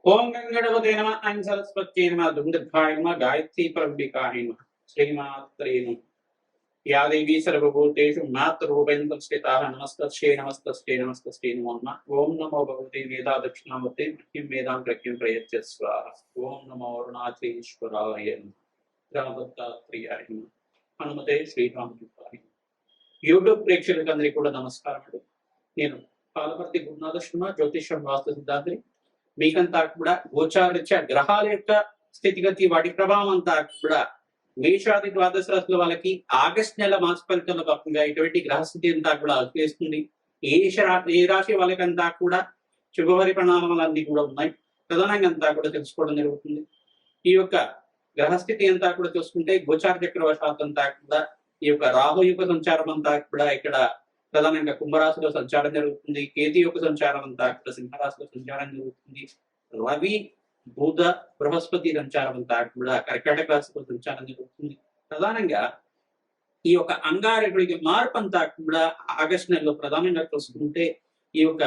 ओम गंगणपते नमः ऐं सरस्वत्यै नमः दुंदुभ्याय नमः गायत्री परम्बिकायै नमः श्रीमात्रे नमः। या देवी सर्वभूतेषु मातृरूपेण संस्थिता नमस्तस्यै नमस्तस्यै नमस्तस्यै नमो नमः। ओम नमो भगवते वेदादक्षिणामूर्ते मह्यं वेदां प्रज्ञं प्रयच्छ स्वाहा। ओम नमो अरुणाचलेश्वराय नमः रामदत्तात्रेयाय नमः हनुमते శ్రీరామకృష్ణాయ। యూట్యూబ్ ప్రేక్షకులందరికీ కూడా నమస్కారం. నేను పాలపర్తి గురునాథ శర్మ, జ్యోతిషం వాస్తు సిద్ధాంతి. మీకంతా కూడా గోచారరీత్యా గ్రహాల యొక్క స్థితిగతి వాటి ప్రభావం అంతా కూడా మేషాది ద్వాదశ రాశుల వాళ్ళకి ఆగస్టు నెల మాస ఫలితాల భాగంగా ఇటువంటి గ్రహస్థితి అంతా కూడా చేస్తుంది. ఏ రాశి వాళ్ళకంతా కూడా శుభవరి పరిణామాలన్నీ కూడా ఉన్నాయి. ప్రధానంగా అంతా కూడా తెలుసుకోవడం జరుగుతుంది. ఈ యొక్క గ్రహస్థితి అంతా కూడా చూసుకుంటే గోచార చక్రవశాత్ అంతా కూడా ఈ యొక్క రాహు యొక్క సంచారం అంతా కూడా ఇక్కడ ప్రధానంగా కుంభరాశిలో సంచారం జరుగుతుంది. కేతు యొక్క సంచారం అంతా కూడా సింహరాశిలో సంచారం జరుగుతుంది. రవి బుధ బృహస్పతి సంచారం అంతా కూడా కర్కాటక రాశిలో సంచారం జరుగుతుంది. ప్రధానంగా ఈ యొక్క అంగారకుడికి మార్పు అంతా కూడా ఆగస్టు నెలలో ప్రధానంగా చూసుకుంటే ఈ యొక్క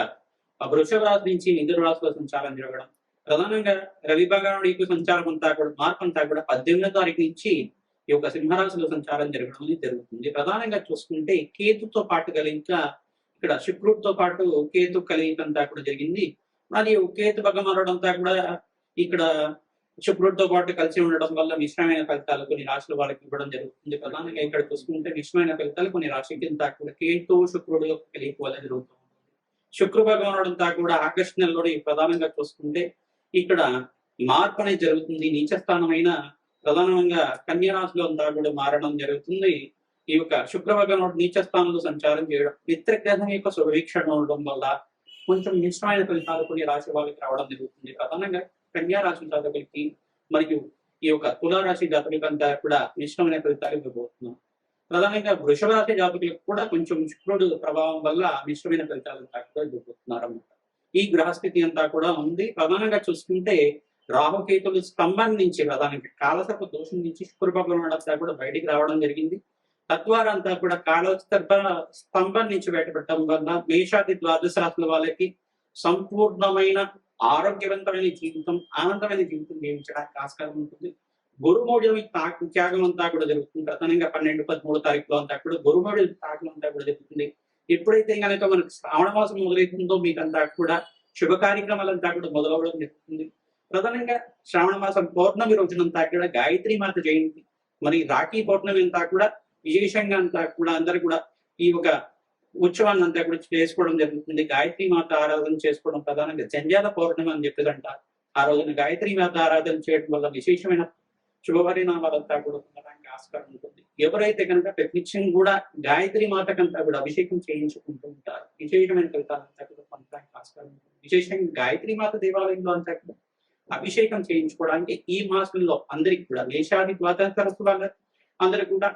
వృషభ రాశి నుంచి మిథున రాశిలో సంచారం జరగడం, ప్రధానంగా రవి భగవానుడి యొక్క సంచారం అంతా కూడా మార్పు అంతా కూడా 18వ తారీఖు నుంచి ఈ యొక్క సింహరాశిలో సంచారం జరగడం అనేది జరుగుతుంది. ప్రధానంగా చూసుకుంటే కేతుతో పాటు కలిక ఇక్కడ శుక్రుడితో పాటు కేతు కలిక అంతా కూడా జరిగింది. మరియు కేతు భగవానుడు అంతా కూడా ఇక్కడ శుక్రుడితో పాటు కలిసి ఉండడం వల్ల మిశ్రమైన ఫలితాలు కొన్ని రాశుల వాళ్ళకి ఇవ్వడం జరుగుతుంది. ప్రధానంగా ఇక్కడ చూసుకుంటే మిశ్రమైన ఫలితాలు కొన్ని రాశికి అంతా కూడా కేతు శుక్రుడు యొక్క కలిక వల్ల జరుగుతూ ఉంటుంది. శుక్ర భగవానుడు అంతా కూడా ఆగస్టు నెలలో ప్రధానంగా చూసుకుంటే ఇక్కడ మార్పు అనేది జరుగుతుంది. నీచ స్థానమైన ప్రధానంగా కన్యా రాశిలో అంతా కూడా మారడం జరుగుతుంది. ఈ యొక్క శుక్ర భగవానుడు నీచ స్థానంలో సంచారం చేయడం, మిత్రగ్రహం యొక్క శుభవీక్షణ ఉండడం వల్ల కొంచెం మిశ్రమైన ఫలితాలు కొన్ని రాశి వాళ్ళకి రావడం జరుగుతుంది. ప్రధానంగా కన్యా రాశి జాతకులకి మరియు ఈ యొక్క తులారాశి జాతకులకి అంతా కూడా మిశ్రమైన ఫలితాలు ఇవ్వబోతున్నాం. ప్రధానంగా వృషభ రాశి జాతకులకు కూడా కొంచెం శుక్రుడు ప్రభావం వల్ల మిశ్రమైన ఫలితాలు అంతా కూడా ఇవ్వబోతున్నారు అన్నమాట. ఈ గ్రహస్థితి అంతా కూడా ఉంది. ప్రధానంగా చూసుకుంటే రాహుకేతులు స్తంభం నుంచి ప్రధానంగా కాలసర్ప దోషం నుంచి శుక్ర భగవానుడు అంతా కూడా బయటికి రావడం జరిగింది. తద్వారా అంతా కూడా కాలసర్ప స్తంభం నుంచి బయటపడటం వల్ల మేషాది ద్వాదశ రాశుల వాళ్ళకి సంపూర్ణమైన ఆరోగ్యవంతమైన జీవితం, ఆనందమైన జీవితం జీవించడానికి ఆస్కారం ఉంటుంది. గురుమూఢి త్యాగం అంతా కూడా జరుగుతుంది. ప్రధానంగా 12, 13 తారీఖులో అంతా కూడా గురుమూఢి త్యాగం అంతా కూడా జరుగుతుంది. ఎప్పుడైతే కనుక మనకు శ్రావణ మాసం మొదలవుతుందో మీకంతా కూడా శుభ కార్యక్రమాలంతా కూడా మొదలవడం జరుగుతుంది. ప్రధానంగా శ్రావణ మాసం పౌర్ణమి రోజునంతా కూడా గాయత్రి మాత జయంతి, మరి రాఖీ పౌర్ణమి అంతా కూడా విశేషంగా అంతా కూడా అందరూ కూడా ఈ ఒక ఉత్సవాన్ని అంతా కూడా చేసుకోవడం జరుగుతుంది. గాయత్రి మాత ఆరాధన చేసుకోవడం ప్రధానంగా జంధ్యాల పౌర్ణమి అని చెప్పేది అంటారు. ఆ రోజున గాయత్రి మాత ఆరాధన చేయడం వల్ల విశేషమైన శుభపరిణామాలంతా కూడా పొందడానికి ఆస్కారం ఉంటుంది. ఎవరైతే కనుక ప్రతినిత్యం కూడా గాయత్రి మాతకంతా కూడా అభిషేకం చేయించుకుంటూ ఉంటారు, విశేషమైన ఫలితాలంతా కూడా పొందడానికి ఆస్కారం ఉంటుంది. విశేషంగా గాయత్రి మాత దేవాలయంలో అంతా కూడా అభిషేకం చేయించుకోవడానికి ఈ మాసంలో అందరికి కూడా మేషాది ద్వాదశ రాశుల వాళ్ళ అందరూ కూడా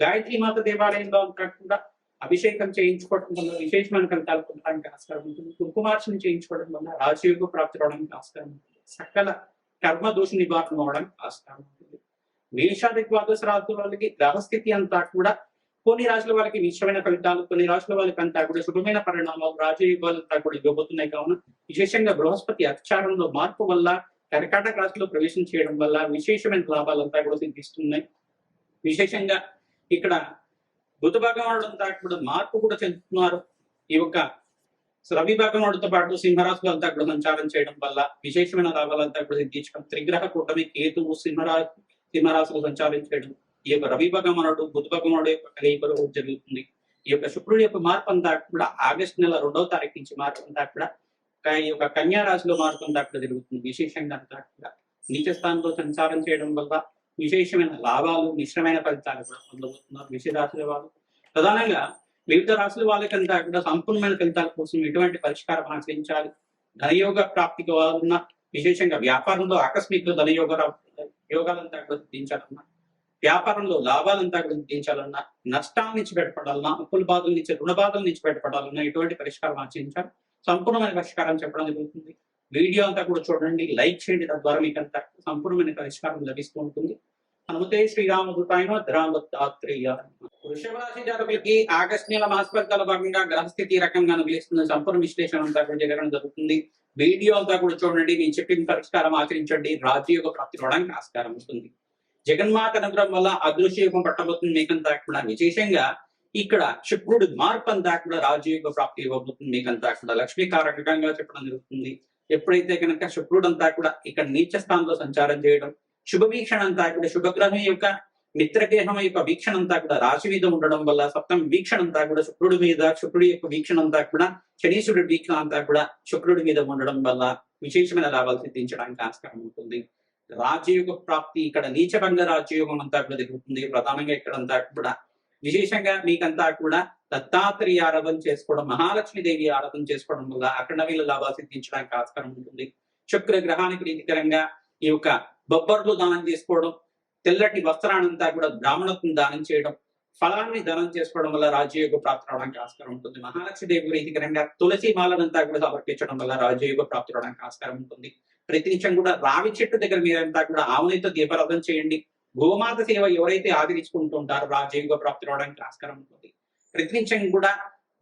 గాయత్రి మాత దేవాలయంలో అంతా కూడా అభిషేకం చేయించుకోవడం వల్ల విశేషమైన ఫలితాలు పొందడానికి ఆస్కారం ఉంటుంది. కుంకుమార్చన చేయించుకోవడం వల్ల రాజయోగ ప్రాప్తి అవడానికి ఆస్కారం ఉంటుంది. సకల కర్మ దోష నివారణ అవడానికి ఆస్కారం ఉంటుంది. మేషాది ద్వాదశ రాశుల వాళ్ళకి గ్రహస్థితి అంతా కూడా కొన్ని రాశుల వాళ్ళకి మిశ్రమైన ఫలితాలు, కొన్ని రాశుల వాళ్ళకి అంతా కూడా శుభమైన పరిణామాలు, రాజయోగాలంతా కూడా ఇవ్వబోతున్నాయి. కావున విశేషంగా బృహస్పతి అతిచారంలో మార్పు వల్ల కర్కాటక రాశిలో ప్రవేశం చేయడం వల్ల విశేషమైన లాభాలంతా కూడా సిద్ధిస్తున్నాయి. విశేషంగా ఇక్కడ బుధ భగవానుడు అంతా కూడా మార్పు కూడా చెందుతున్నారు. ఈ యొక్క రవి భగవానుడితో పాటు సింహరాశిలో అంతా కూడా సంచారం చేయడం వల్ల విశేషమైన లాభాలంతా కూడా సిద్ధించడం, త్రిగ్రహ కూటమి కేతువు సింహరాశిలో సంచారం చేయడం, ఈ యొక్క రవి భగవానుడు బుధ భగవానుడు యొక్క కలయికలో జరుగుతుంది. ఈ యొక్క శుక్రుడి యొక్క మార్పు అంతా కూడా ఆగస్టు నెల 2వ తారీఖు నుంచి మార్పు అంతా కూడా ఈ యొక్క కన్యా రాశిలో మార్పు అంతా కూడా జరుగుతుంది. విశేషంగా అంతా కూడా నీచ స్థానంలో సంచారం చేయడం వల్ల విశేషమైన లాభాలు, మిశ్రమైన ఫలితాలు కూడా పొందబోతున్నారు విషయ రాశుల వాళ్ళు. ప్రధానంగా వివిధ రాశుల వాళ్ళకంతా కూడా సంపూర్ణమైన ఫలితాల కోసం ఎటువంటి పరిష్కారం ఆచరించాలి, ధనయోగ ప్రాప్తికి ఉన్న విశేషంగా వ్యాపారంలో ఆకస్మిక యోగాలంతా కూడా సిద్ధించాలన్నా, వ్యాపారంలో లాభాలంతా కూడా సిద్ధించాలన్నా, నష్టాల నుంచి బయటపడాలన్నా, అప్పుల బాధల నుంచి రుణ బాధల నుంచి బయటపడాలన్నా ఎటువంటి పరిష్కారం ఆచరించాలి, సంపూర్ణమైన పరిష్కారం చెప్పడం జరుగుతుంది. వీడియో అంతా కూడా చూడండి, లైక్ చేయండి. తద్వారా మీకు అంతా సంపూర్ణమైన పరిష్కారం లభిస్తూ ఉంటుంది. హనుమతే శ్రీరామదూతాయ నమః రామదత్తాత్రేయాయ నమః. వృషభ రాశి జాతకులకి ఆగస్టు నెల మాసఫలితాల భాగంగా గ్రహస్థితి ఈ రకంగా పిలుస్తుంది. సంపూర్ణ విశ్లేషణ అంతా కూడా జరగడం జరుగుతుంది. వీడియో అంతా కూడా చూడండి, నేను చెప్పిన పరిష్కారం ఆచరించండి, రాజయోగ ప్రాప్తి రావడానికి ఆస్కారం ఉంటుంది. జగన్మాత అనుగ్రహం వల్ల అదృశ్యయోగం పట్టబోతుంది మీకంతా కూడా. విశేషంగా ఇక్కడ శుక్రుడు మార్పు అంతా కూడా రాజయోగ ప్రాప్తి ఇవ్వబోతుంది మీకంతా కూడా. లక్ష్మీకారకంగా చెప్పడం జరుగుతుంది. ఎప్పుడైతే కనుక శుక్రుడు అంతా కూడా ఇక్కడ నీచ స్థానంలో సంచారం చేయడం, శుభ వీక్షణ అంతా కూడా శుభగ్రహం యొక్క మిత్రగ్రహం యొక్క వీక్షణ అంతా కూడా రాశి మీద ఉండడం వల్ల సప్తమ వీక్షణ అంతా కూడా శుక్రుడి మీద, శుక్రుడి యొక్క వీక్షణ అంతా కూడా శనీశ్వరుడి వీక్షణ అంతా కూడా శుక్రుడి మీద ఉండడం వల్ల విశేషమైన లాభాలు సిద్ధించడానికి ఆస్కారం ఉంటుంది. రాజయోగ ప్రాప్తి ఇక్కడ నీచభంగ రాజయోగం అంతా కూడా జరుగుతుంది. ప్రధానంగా ఇక్కడంతా కూడా విశేషంగా మీకంతా కూడా దత్తాత్రేయ ఆరాధన చేసుకోవడం, మహాలక్ష్మి దేవి ఆరాధన చేసుకోవడం వల్ల అఖండమైన లాభాలు సిద్ధించడానికి ఆస్కారం ఉంటుంది. శుక్ర గ్రహానికి ప్రీతికరంగా ఈ యొక్క బొబ్బర్లు దానం చేసుకోవడం, తెల్లటి వస్త్రానంతా కూడా బ్రాహ్మణత్వం దానం చేయడం, ఫలాన్ని దానం చేసుకోవడం వల్ల రాజయోగ ప్రాప్తి రావడానికి ఆస్కారం ఉంటుంది. మహాలక్ష్మి దేవి ప్రీతికరంగా తులసి మాలనంతా కూడా సమర్పించడం వల్ల రాజయోగ ప్రాప్తి రావడానికి ఆస్కారం ఉంటుంది. ప్రతినిత్యం కూడా రావి చెట్టు దగ్గర మీరంతా కూడా ఆవునితో దీపారాధన చేయండి. గోమాత సేవ ఎవరైతే ఆదరించుకుంటూ ఉంటారో రాజయోగ ప్రాప్తి రావడానికి ఆస్కారం ఉంటుంది. ప్రతినిత్యం కూడా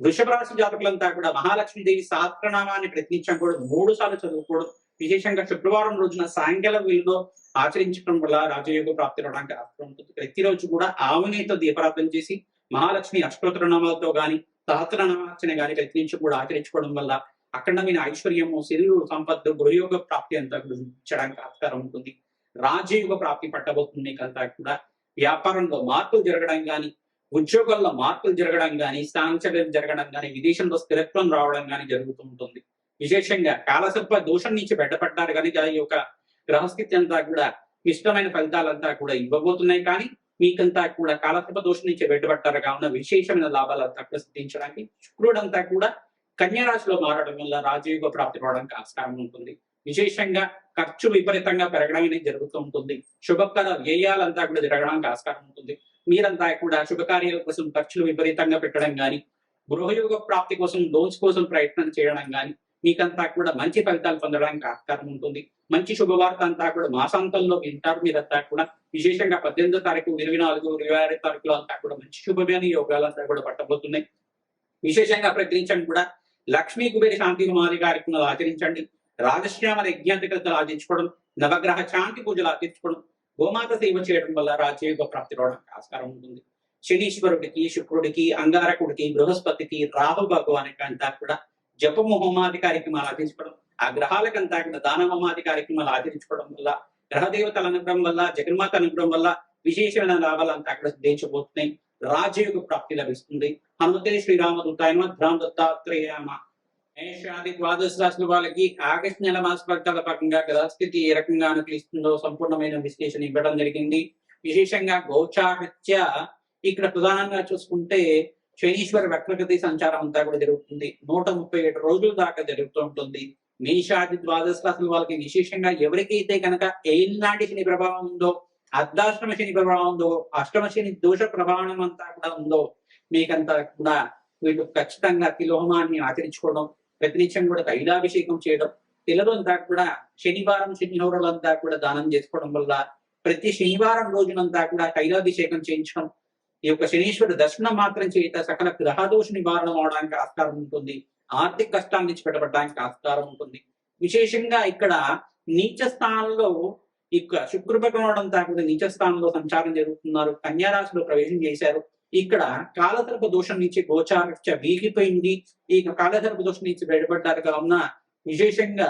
వృషభ రాశి జాతకులంతా కూడా మహాలక్ష్మి దేవి సహస్రనామాన్ని ప్రతినిత్యం కూడా 3 సార్లు చదువుకోవడం, విశేషంగా శుక్రవారం రోజున సాయంకాల వేళలో ఆచరించడం వల్ల రాజయోగ ప్రాప్తి రావడానికి ఆస్కారం ఉంటుంది. ప్రతిరోజు కూడా ఆవునితో దీపారాధన చేసి మహాలక్ష్మి అష్టోత్తరనామాలతో గాని సహస్రనామార్చన గాని ప్రతినిత్యం కూడా ఆచరించుకోవడం వల్ల అఖండమైన ఐశ్వర్యము, సిరులు, సంపత్తు, గృహయోగ ప్రాప్తి అంతా గురించడానికి ఆస్కారం ఉంటుంది. రాజయోగ ప్రాప్తి పట్టబోతుంది మీకంతా కూడా. వ్యాపారంలో మార్పులు జరగడం గాని, ఉద్యోగాల్లో మార్పులు జరగడం గాని, స్థానించడం జరగడం గాని, విదేశంలో స్థిరత్వం రావడం గాని జరుగుతూ ఉంటుంది. విశేషంగా కాలసర్ప దోషం నుంచి బయటపడ్డారు కనుక ఈ యొక్క గ్రహస్థితి అంతా కూడా ఇష్టమైన ఫలితాలంతా కూడా ఇవ్వబోతున్నాయి. కానీ మీకంతా కూడా కాలసర్ప దోషం నుంచి బయటపడ్డారు కావున విశేషమైన లాభాలంతా కూడా సిద్ధించడానికి శుక్రుడంతా కూడా కన్యా రాశిలో మారడం వల్ల రాజయోగ ప్రాప్తి రావడానికి ఆస్కారం ఉంటుంది. విశేషంగా ఖర్చు విపరీతంగా పెరగడం అనేది జరుగుతూ ఉంటుంది. శుభకర వ్యయాలంతా కూడా జరగడానికి ఆస్కారం ఉంటుంది. మీరంతా కూడా శుభకార్యాల కోసం ఖర్చులు విపరీతంగా పెట్టడం గాని, గృహయోగ ప్రాప్తి కోసం లోన్స్ కోసం ప్రయత్నం చేయడం గాని మీకంతా కూడా మంచి ఫలితాలు పొందడానికి ఆస్కారం ఉంటుంది. మంచి శుభవార్త అంతా కూడా మాసాంతంలో వింటారు మీరంతా కూడా. విశేషంగా 18వ తారీఖు, 24, 26 తారీఖులో అంతా కూడా మంచి శుభమైన యోగాలంతా కూడా పట్టబోతున్నాయి. విశేషంగా ప్రతినిత్యం కూడా లక్ష్మీ కుబేర శాంతి హోమాది కార్యక్రమాలు ఆచరించండి. రాజశ్యామల యజ్ఞాంతికతలు ఆచరించుకోవడం, నవగ్రహ శాంతి పూజలు ఆచరించుకోవడం, గోమాత సేవ చేయడం వల్ల రాజయోగ ప్రాప్తి రావడానికి ఆస్కారం ఉంటుంది. శనీశ్వరుడికి, శుక్రుడికి, అంగారకుడికి, బృహస్పతికి, రాహు భగవానికి అంతా కూడా జపము హోమాది కార్యక్రమాలు ఆచరించుకోవడం, ఆ గ్రహాలకంతా కూడా దాన హోమాది కార్యక్రమాలు ఆచరించుకోవడం వల్ల, గ్రహదేవతల అనుగ్రహం వల్ల, జగన్మాత అనుగ్రహం వల్ల విశేషమైన లాభాలు అంతా కూడా సిద్ధించబోతున్నాయి. రాజయోగ ప్రాప్తి లభిస్తుంది. హనుమతే శ్రీరామదూతాయ నమః దత్తాత్రేయాయ నమః. మేషాది ద్వాదశ రాశుల వాళ్ళకి ఆగస్టు నెల మాస ఫలితాల భాగంగా గ్రహస్థితి ఏ రకంగా అనుకూలిస్తుందో సంపూర్ణమైన విశ్లేషణ ఇవ్వడం జరిగింది. విశేషంగా గోచారత్య ఇక్కడ ప్రధానంగా చూసుకుంటే శనీశ్వర వక్రగతి సంచారం అంతా కూడా జరుగుతుంది. 137 రోజుల దాకా జరుగుతూ ఉంటుంది. మేషాది ద్వాదశ రాశుల వాళ్ళకి విశేషంగా ఎవరికైతే కనుక ఏలినాటి శని ప్రభావం ఉందో, అర్ధాష్టమ శని ప్రభావం ఉందో, అష్టమ శని దోష ప్రభావం అంతా కూడా ఉందో మీకంతా కూడా వీళ్ళు ఖచ్చితంగా తిలోహమాన్ని ఆచరించుకోవడం, ప్రతినిత్యం కూడా తైలాభిషేకం చేయడం, పిల్లలంతా కూడా శనివారం శనిహోరలంతా కూడా దానం చేసుకోవడం వల్ల ప్రతి శనివారం రోజునంతా కూడా తైలాభిషేకం చేయించడం, ఈ యొక్క శనీశ్వరుడు దర్శనం మాత్రం చేత సకల గ్రహదోష నివారణ అవడానికి ఆస్కారం ఉంటుంది. ఆర్థిక కష్టాల నుంచి బయటపడడానికి ఆస్కారం ఉంటుంది. విశేషంగా ఇక్కడ నీచ స్థానంలో ఇక శుక్ర భగవానుడు అంతా కూడా నీచ స్థానంలో సంచారం జరుగుతున్నారు. కన్యా రాశిలో ప్రవేశం చేశారు. ఇక్కడ కాలసర్ప దోషం నుంచి గోచారత్య వీగిపోయింది. ఈ కాలసర్ప దోషం నుంచి బయటపడ్డారు కావున విశేషంగా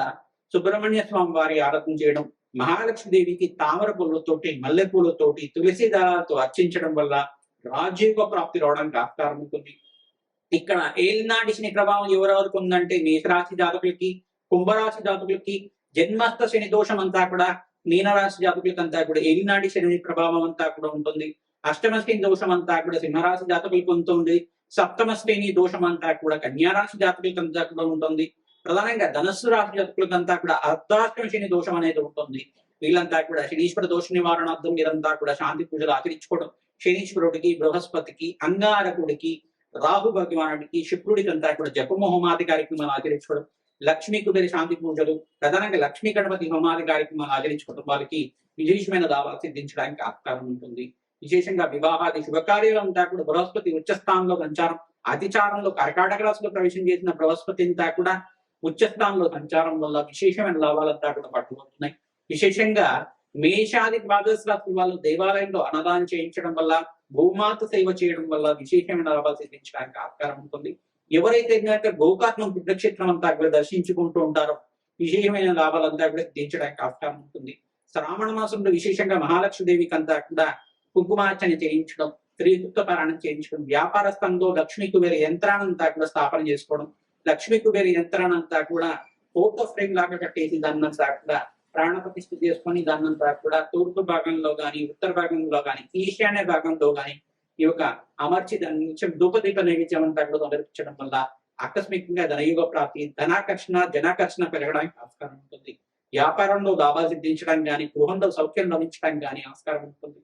సుబ్రహ్మణ్య స్వామి వారి ఆరాధన చేయడం, మహాలక్ష్మి దేవికి తామర పూలతోటి, మల్లె పూలతోటి, తులసి దళాలతో అర్చించడం వల్ల రాజయోగ ప్రాప్తి రావడానికి ఆస్కారం ఉంటుంది. ఇక్కడ ఏలినాటి శని ప్రభావం ఎవరెవరికి ఉందంటే మేషరాశి జాతకులకి, కుంభరాశి జాతకులకి జన్మస్థ శని దోషం అంతా కూడా, మీనరాశి జాతకులకి అంతా కూడా ఏలినాటి శని ప్రభావం అంతా కూడా ఉంటుంది. అష్టమ శ్రేణి దోషం అంతా కూడా సింహరాశి జాతకులకు ఉంటుంది. సప్తమ శ్రేణి దోషం అంతా కూడా కన్యారాశి జాతకులకు అంతా కూడా ఉంటుంది. ప్రధానంగా ధనస్సు రాశి జాతకులకంతా కూడా అర్ధాష్టమ శని దోషం అనేది ఉంటుంది. వీళ్ళంతా కూడా శనీశ్వర దోష నివారణార్థం మీరంతా కూడా శాంతి పూజలు ఆచరించుకోవడం, శనీశ్వరుడికి, బృహస్పతికి, అంగారకుడికి, రాహు భగవానుడికి, శుక్రుడికి అంతా కూడా జపము హోమాది కార్యక్రమాలు ఆచరించుకోవడం, లక్ష్మీ కుబేర శాంతి పూజలు, ప్రధానంగా లక్ష్మీ గణపతి హోమాది కార్యక్రమాలు ఆచరించుకోవడం వాళ్ళకి విశేషమైన లాభాలు సిద్ధించడానికి ఆస్కారం ఉంటుంది. విశేషంగా వివాహాది శుభకార్యాలంతా కూడా బృహస్పతి ఉచ్చస్థానంలో సంచారం, అతిచారంలో కర్కాటక రాశిలో ప్రవేశం చేసిన బృహస్పతి అంతా కూడా ఉచ్చస్థానంలో సంచారం వల్ల విశేషమైన లాభాలంతా కూడా పట్టుకుంటున్నాయి. విశేషంగా మేషాది ద్వాదశ రాశి వాళ్ళు దేవాలయంలో అన్నదానం చేయించడం వల్ల, భూమాత సేవ చేయడం వల్ల విశేషమైన లాభాలు సిద్ధించడానికి ఆస్కారం ఉంటుంది. ఎవరైతే కనుక గోకర్ణం పుణ్యక్షేత్రం అంతా కూడా దర్శించుకుంటూ ఉంటారో విశేషమైన లాభాలంతా కూడా సిద్ధించడానికి ఆస్కారం ఉంటుంది. శ్రావణ మాసంలో విశేషంగా మహాలక్ష్మీదేవికి అంతా కూడా కుంకుమార్చన చేయించడం, త్రిసూక్త పారాయణం చేయించడం, వ్యాపార స్థలంలో లక్ష్మీ కుబేర యంత్రాన్నంతా కూడా స్థాపన చేసుకోవడం, లక్ష్మీ కుబేర యంత్రాన్నంతా కూడా ఫోటో ఫ్రేమ్ లాగా కట్టేసి దాన్నంతా కూడా ప్రాణ ప్రతిష్ఠ చేసుకొని దాన్నంతా కూడా తూర్పు భాగంలో గాని, ఉత్తర భాగంలో గాని, ఈశాన్య భాగంలో గాని ఈ యొక్క అమర్చి దాని నుంచి ధూపదీప నైవేద్యం అంతా కూడా సమర్పించడం వల్ల ఆకస్మికంగా ధనయుగ ప్రాప్తి, ధనాకర్షణ, జనాకర్షణ పెరగడానికి ఆస్కారం ఉంటుంది. వ్యాపారంలో లాభాలు సిద్ధించడం కానీ, గృహంలో సౌఖ్యం లభించడం కానీ ఆస్కారం ఉంటుంది.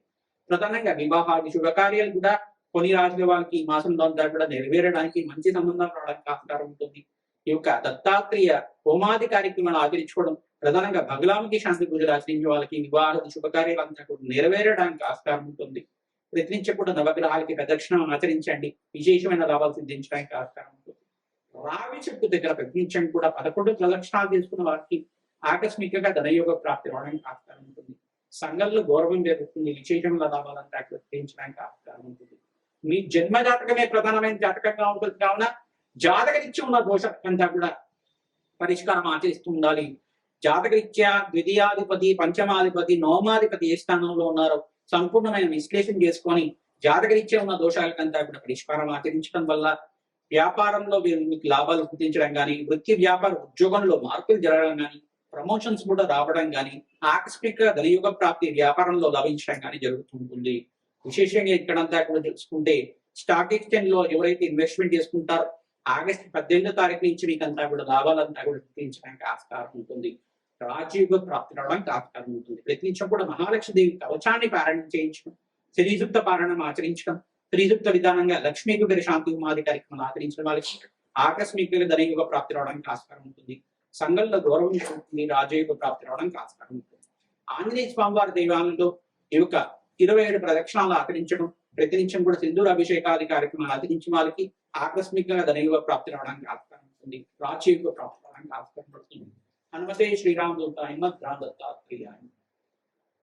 ప్రధానంగా వివాహాది శుభకార్యాలు కూడా కొన్ని రాజుల వాళ్ళకి ఈ మాసంలో అంతా కూడా నెరవేరడానికి, మంచి సంబంధాలు రావడానికి ఆస్కారం ఉంటుంది. ఈ యొక్క దత్తాత్రేయ హోమాది కార్యక్రమాలు ఆచరించుకోవడం, ప్రధానంగా బగలాముఖి శాంతి పూజలు ఆచరించే వాళ్ళకి వివాహాది శుభకార్యాలు అంతా కూడా నెరవేరడానికి ఆస్కారం ఉంటుంది. ప్రయత్నించి కూడా నవగ్రహాలకి ప్రదక్షిణం ఆచరించండి, విశేషమైన లాభాలు సిద్ధించడానికి ఆస్కారం ఉంటుంది. రావి చెట్టు దగ్గర ప్రయత్నించండి కూడా 11 ప్రదక్షిణాలు చేసుకున్న వారికి ఆకస్మికంగా ధనయోగ ప్రాప్తి రావడానికి ఆస్కారం ఉంటుంది. సంఘంలో గౌరవం పెరుగుతుంది, విశేషమైన లాభాలంతా సిద్ధించడానికి ఆస్కారం ఉంటుంది. మీ జన్మ జాతకమే ప్రధానమైన జాతకంగా ఉంటుంది కావున జాతకరీత్యా ఉన్న దోషంతా కూడా పరిష్కారం ఆచరిస్తూ ఉండాలి. జాతకరీత్యా ద్వితీయాధిపతి, పంచమాధిపతి, నవమాధిపతి ఏ స్థానంలో ఉన్నారో సంపూర్ణమైన విశ్లేషణ చేసుకొని జాతకరీత్యా ఉన్న దోషాలకంతా కూడా పరిష్కారం ఆచరించడం వల్ల వ్యాపారంలో మీకు లాభాలు గుర్తించడం కానీ, వృత్తి వ్యాపార ఉద్యోగంలో మార్పులు జరగడం కానీ, ప్రమోషన్స్ కూడా రావడం కానీ, ఆకస్మిక ధనయుగ ప్రాప్తి వ్యాపారంలో లభించడం కానీ జరుగుతుంటుంది. విశేషంగా ఇక్కడంతా కూడా తెలుసుకుంటే స్టాక్ ఎక్స్చేంజ్ లో ఎవరైతే ఇన్వెస్ట్మెంట్ చేసుకుంటారో ఆగస్టు 18వ తారీఖు నుంచి మీకు అంతా కూడా లాభాలంతా కూడా గుర్తించడానికి ఆస్కారం ఉంటుంది. రాజయోగ ప్రాప్తి రావడానికి ఆస్కారం ఉంటుంది. ప్రయత్నించడం కూడా మహాలక్ష్మీదేవి కవచాన్ని పారాయణం చేయించడం, శ్రీసూక్త పారాయణం ఆచరించడం, శ్రీసూక్త విధానంగా లక్ష్మీ కుబేర శాంతి ఉమాది కార్యక్రమాలు ఆచరించడం వాళ్ళకి ఆకస్మికంగా ధనయుగ ప్రాప్తి రావడానికి ఆస్కారం ఉంటుంది. సంఘంలో గౌరవం ఉంటుంది, రాజయోగ ప్రాప్తి రావడానికి ఆస్కారం ఉంటుంది. ఆంజనేయ స్వామివారి దేవాలయంలో ఈ యొక్క 27 ప్రదక్షిణాలు ఆచరించడం, ప్రతినిత్యం కూడా సింధూర అభిషేకాది కార్యక్రమాలు ఆచరించిన వాళ్ళకి ఆకస్మికంగా ధనయుగ ప్రాప్తి రావడానికి ఆస్కారం ఉంటుంది, రాజయోగ ప్రాప్తి రావడానికి ఆస్కారం పడుతుంది. హనుమతే శ్రీరామదూత హనుమద్ రామ్ దత్తాత్రేయ.